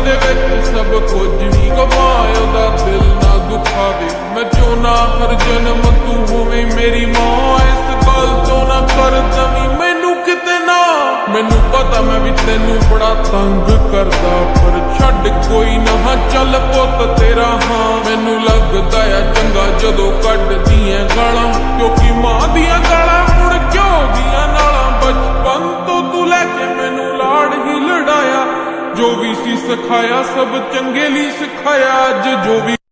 ਦੇ ਵਿੱਚ ਸਭ ਕੁਝ ਹੀ ਗਵਾਇਆ ਦਾ ਦਿਲ ਨਾ ਦੁਖਾਵੇ ਮੈਂ ਚਾਹੁੰਦਾ ਹਰ ਜਨਮ ਤੂੰ ਹੋਵੇਂ ਮੇਰੀ ਮਾਂ ਇਸ ਗੱਲ ਤੋਂ ਨਾ ਕਰ ਦਵੀਂ ਮੈਨੂੰ ਕਿਤੇ ਨਾ ਮੈਨੂੰ ਪਤਾ ਮੈਂ ਵੀ ਤੈਨੂੰ ਬੜਾ ਤੰਗ ਕਰਦਾ ਪਰ ਛੱਡ ਕੋਈ ਨਾ ਚੱਲ ਪੁੱਤ ਤੇਰਾ ਹਾਂ ਮੈਨੂੰ ਲੱਗਦਾ ਆ ਚੰਗਾ ਜਦੋਂ ਕੱਢਦੀਆਂ ਗਾਲਾਂ ਕਿਉਂਕਿ ਮਾਂ ਦੀਆਂ ਗਾਲਾਂ ਹੁਣ ਕਿਉਂ ਦੀਆਂ ਨਾਲਾਂ ਬਚਪਨ ਤੋਂ ਤੂੰ ਲੈ ਕੇ ਮੈਨੂੰ ਲਾੜ ਹੀ ਲੜਾਇਆ ਜੋ ਵੀ ਸੀ ਸਿਖਾਇਆ ਸਭ ਚੰਗੇ ਲਈ ਸਿਖਾਇਆ ਅੱਜ ਜੋ ਵੀ